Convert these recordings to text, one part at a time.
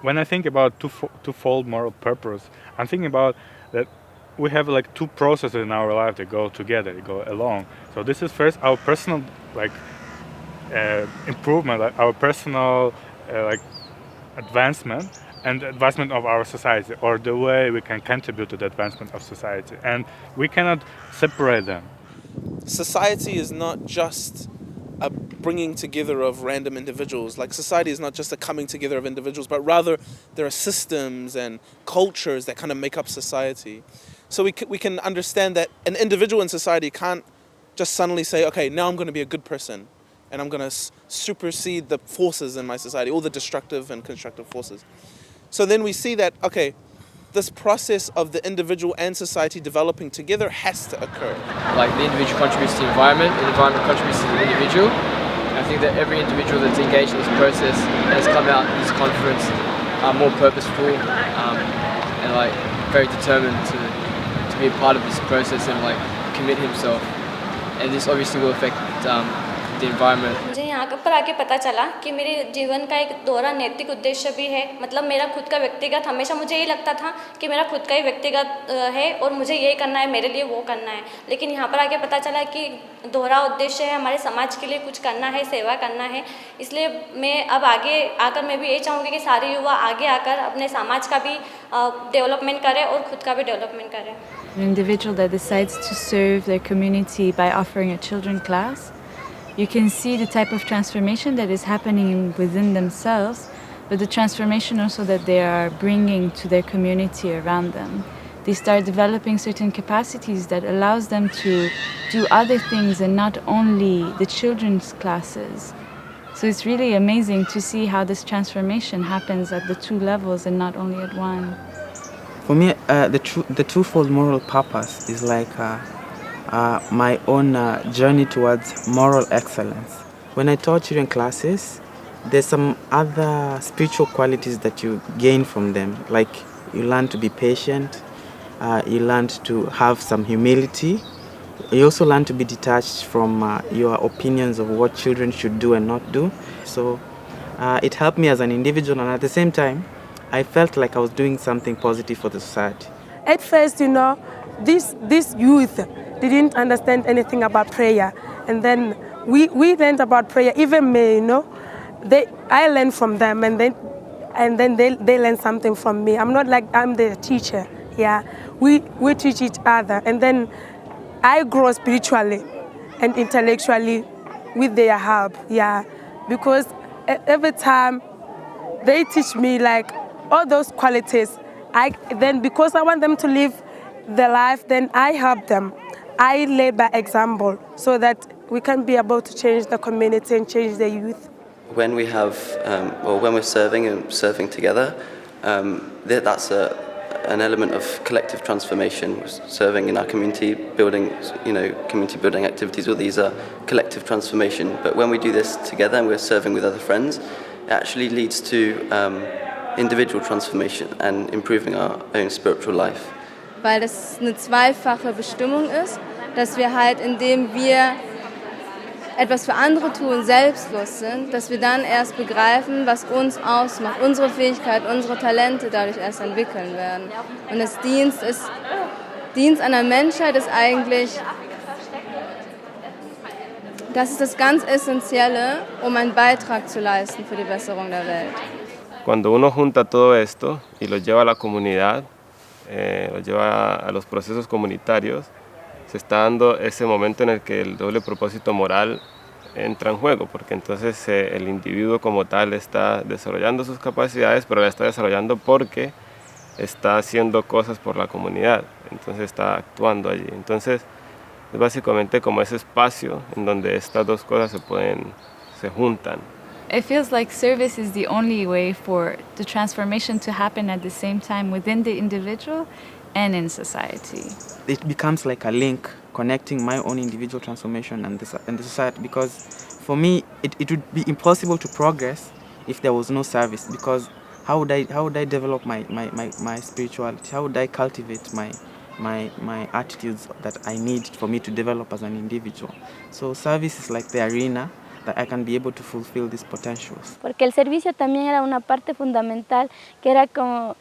when I think about twofold moral purpose, I'm thinking about that we have like two processes in our life that go together, they go along. So this is first our personal like improvement, like our personal like advancement and advancement of our society, or the way we can contribute to the advancement of society, and we cannot separate them. Society is not just a bringing together of random individuals. Like, society is not just a coming together of individuals, but rather there are systems and cultures that kind of make up society. So we can understand that an individual in society can't just suddenly say, okay, now I'm going to be a good person and I'm going to supersede the forces in my society, all the destructive and constructive forces. So then we see that, okay, this process of the individual and society developing together has to occur. Like the individual contributes to the environment contributes to the individual. And I think that every individual that's engaged in this process has come out in this conference more purposeful and like very determined to be a part of this process and like commit himself. And this obviously will affect the environment. मुझे यहाँ पर आके पता चला कि मेरे जीवन का एक दोहरा नैतिक उद्देश्य भी है। मतलब मेरा खुद का व्यक्तिगत, हमेशा मुझे यही लगता था कि मेरा खुद का ही व्यक्तिगत है और मुझे यही करना है, मेरे लिए वो करना है। लेकिन यहाँ पर आके पता चला कि दोहरा उद्देश्य है, हमारे समाज के लिए कुछ करना है, सेवा करना है। इसलिए मैं अब आगे आकर मैं भी यही चाहूँगी कि सारे युवा आगे आकर अपने समाज का भी डेवलपमेंट करें और खुद का भी डेवलपमेंट करें। An individual that decides to serve their community by offering a children class, you can see the type of transformation that is happening within themselves, but the transformation also that they are bringing to their community around them. They start developing certain capacities that allows them to do other things and not only the children's classes. So it's really amazing to see how this transformation happens at the two levels and not only at one. For me, the twofold moral purpose is like my own journey towards moral excellence. When I taught children classes, there's some other spiritual qualities that you gain from them. Like you learn to be patient, you learn to have some humility. You also learn to be detached from your opinions of what children should do and not do. So it helped me as an individual, and at the same time, I felt like I was doing something positive for the society. At first, this youth didn't understand anything about prayer. And then we learned about prayer. Even me, I learned from them, and then they learned something from me. I'm not like I'm the teacher. Yeah, we teach each other, and then I grow spiritually and intellectually with their help. Yeah, because every time they teach me like all those qualities, then because I want them to live the life, then I help them. I lead by example so that we can be able to change the community and change the youth. When we have, when we're serving together, that's an element of collective transformation. Serving in our community, building, community building activities. All these are collective transformation. But when we do this together and we're serving with other friends, it actually leads to individual transformation and improving our own spiritual life. Weil das eine zweifache Bestimmung ist, dass wir halt, indem wir etwas für andere tun, selbstlos sind, dass wir dann erst begreifen, was uns ausmacht, unsere Fähigkeit, unsere Talente dadurch erst entwickeln werden. Und das Dienst an der Menschheit ist eigentlich, das ist das ganz Essentielle, um einen Beitrag zu leisten für die Besserung der Welt. Cuando uno junta todo esto y lo lleva a la comunidad, lo lleva a los procesos comunitarios, se está dando ese momento en el que el doble propósito moral entra en juego, porque entonces el individuo como tal está desarrollando sus capacidades, pero la está desarrollando porque está haciendo cosas por la comunidad, entonces está actuando allí. Entonces es básicamente como ese espacio en donde estas dos cosas se juntan. It feels like service is the only way for the transformation to happen at the same time within the individual and in society. It becomes like a link connecting my own individual transformation and the society, because for me it would be impossible to progress if there was no service, because how would I develop my spirituality? How would I cultivate my attitudes that I need for me to develop as an individual? So service is like the arena that I can be able to fulfill these potentials. Porque el servicio también era una parte fundamental, que era como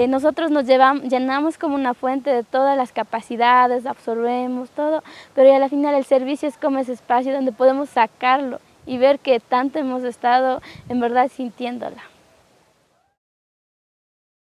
nosotros nos llenamos como una fuente de todas las capacidades, absorbemos todo, pero al final el servicio es como ese espacio donde podemos sacarlo y ver que tanto hemos estado en verdad sintiéndola.